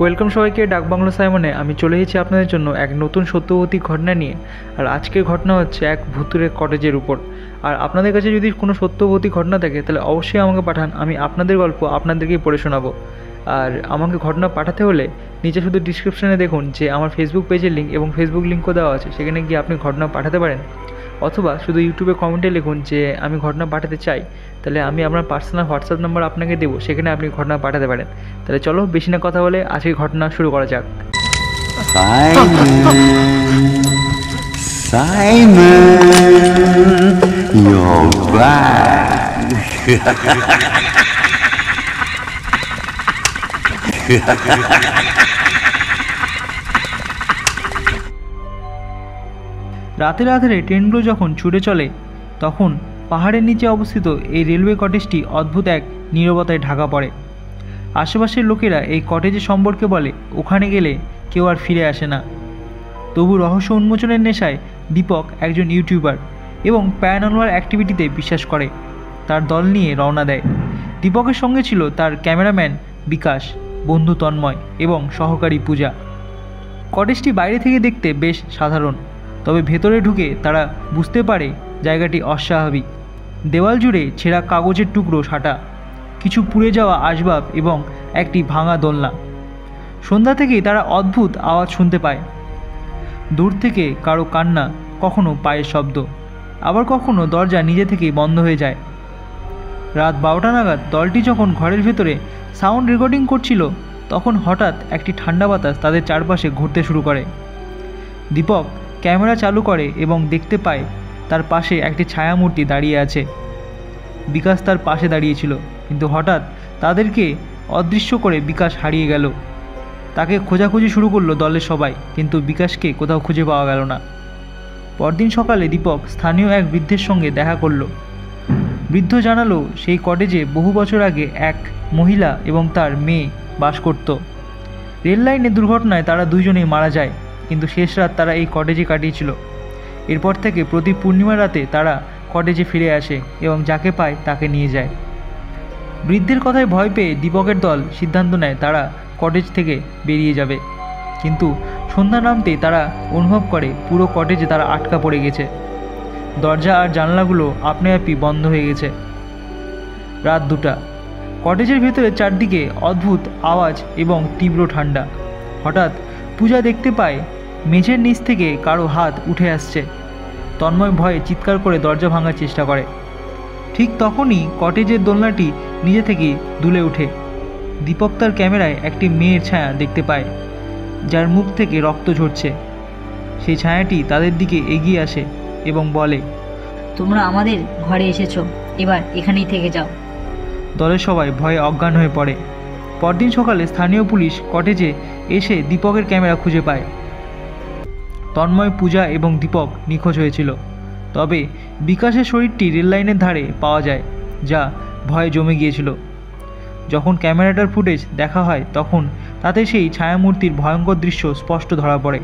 Welcome সবাইকে ডাকবাংলো সাইমনে। আমি চলে এসেছি আপনাদের জন্য এক নতুন সত্যবতী ঘটনা নিয়ে। আর আজকের ঘটনা হচ্ছে এক ভুতুড়ে কটেজের উপর। আর আপনাদের কাছে যদি কোনো সত্যবতী ঘটনা থাকে তাহলে অবশ্যই আমাকে পাঠান, আমি আপনাদের গল্প আপনাদেরকেই পড়ে শোনাবো। আর আমাকে ঘটনা পাঠাতে হলে নিচে শুধু ডিসক্রিপশানে দেখুন যে আমার ফেসবুক পেজের লিঙ্ক এবং ফেসবুক লিঙ্কও দেওয়া আছে, সেখানে গিয়ে আপনি ঘটনা পাঠাতে পারেন। অথবা শুধু ইউটিউবে কমেন্টে লিখুন যে আমি ঘটনা পাঠাতে চাই, তাহলে আমি আপনার পার্সোনাল হোয়াটসঅ্যাপ নাম্বার আপনাকে দেবো, সেখানে আপনি ঘটনা পাঠাতে পারেন। তাহলে চলো বেশি না কথা বলে আজকে ঘটনা শুরু করা যাক। Simon, you're back. রাতের আধারে ট্রেনগুলো যখন ছুটে চলে তখন পাহাড়ের নিচে অবস্থিত এই রেলওয়ে কটেজটি অদ্ভুত এক নীরবতায় ঢাকা পড়ে। আশেপাশের লোকেরা এই কটেজের সম্পর্কে বলে ওখানে গেলে কেউ আর ফিরে আসে না। তবু রহস্য উন্মোচনের নেশায় দীপক একজন ইউটিউবার এবং প্যারানর্মাল অ্যাক্টিভিটিতে বিশ্বাস করে। তার দল নিয়ে রওনা দেয়। দীপকের সঙ্গে ছিল তার ক্যামেরাম্যান বিকাশ, বন্ধু তন্ময় এবং সহকারী পূজা। কটেজটি বাইরে থেকে দেখতে বেশ সাধারণ, তবে ভেতরে ঢুকে তারা বুঝতে পারে জায়গাটি অস্বাভাবিক। দেওয়াল জুড়ে ছেঁড়া কাগজের টুকরো সাঁটা, কিছু পুড়ে যাওয়া আসবাব এবং একটি ভাঙা দোলনা। সন্ধ্যা থেকেই তারা অদ্ভুত আওয়াজ শুনতে পায়। দূর থেকে কারো কান্না, কখনো পায়ের শব্দ, আবার কখনো দরজা নিজে থেকেই বন্ধ হয়ে যায়। রাত 12টা নাগাদ দলটি যখন ঘরের ভেতরে সাউন্ড রেকর্ডিং করছিল তখন হঠাৎ একটি ঠান্ডা বাতাস তাদের চারপাশে ঘুরতে শুরু করে। দীপক ক্যামেরা চালু করে এবং দেখতে পায় তার পাশে একটি ছায়ামূর্তি দাঁড়িয়ে আছে। বিকাশ তার পাশে দাঁড়িয়েছিল, কিন্তু হঠাৎ তাদেরকে অদৃশ্য করে বিকাশ হারিয়ে গেল। তাকে খোঁজাখুঁজি শুরু করলো দলের সবাই, কিন্তু বিকাশকে কোথাও খুঁজে পাওয়া গেল না। পরদিন সকালে দীপক স্থানীয় এক বৃদ্ধের সঙ্গে দেখা করল। বৃদ্ধ জানালো সেই কটেজে বহু বছর আগে এক মহিলা এবং তার মেয়ে বাস করত। রেল লাইনে দুর্ঘটনায় তারা দুইজনেই মারা যায়, কিন্তু শেষ রাত তারা এই কটেজে কাটিয়েছিল। এরপর থেকে প্রতি পূর্ণিমা রাতে তারা কটেজে ফিরে আসে এবং যাকে পায় তাকে নিয়ে যায়। বৃদ্ধের কথায় ভয় পেয়ে দীপকের দল সিদ্ধান্ত নেয় তারা কটেজ থেকে বেরিয়ে যাবে, কিন্তু সন্ধ্যা নামতেই তারা অনুভব করে পুরো কটেজে তারা আটকা পড়ে গেছে। দরজা আর জানলাগুলো আপনা আপনি বন্ধ হয়ে গেছে। রাত 2টা। কটেজের ভেতরে চারদিকে অদ্ভুত আওয়াজ এবং তীব্র ঠান্ডা। হঠাৎ পূজা দেখতে পায় মেঝের নিচ থেকে কারো হাত উঠে আসছে। তন্ময় ভয়ে চিৎকার করে দরজা ভাঙার চেষ্টা করে। ঠিক তখনই কটেজের দোলনাটি নিজে থেকেই দুলে ওঠে। দীপক তার ক্যামেরায় একটি মেয়ের ছায়া দেখতে পায়, যার মুখ থেকে রক্ত ঝরছে। সেই ছায়াটি তাদের দিকে এগিয়ে আসে এবং বলে, তোমরা আমাদের ঘরে এসেছো, এবার এখানেই থেকে যাও। দলের সবাই ভয়ে অজ্ঞান হয়ে পড়ে। পরদিন সকালে স্থানীয় পুলিশ কটেজে এসে দীপকের ক্যামেরা খুঁজে পায়। তন্ময়, পূজা এবং দীপক নিখোঁজ হয়েছিল, তবে বিকাশের শরীরটি রেললাইনের ধারে পাওয়া যায়, যা ভয়ে জমে গিয়েছিল। যখন ক্যামেরাটার ফুটেজ দেখা হয় তখন তাতে সেই ছায়ামূর্তির ভয়ঙ্কর দৃশ্য স্পষ্ট ধরা পড়ে।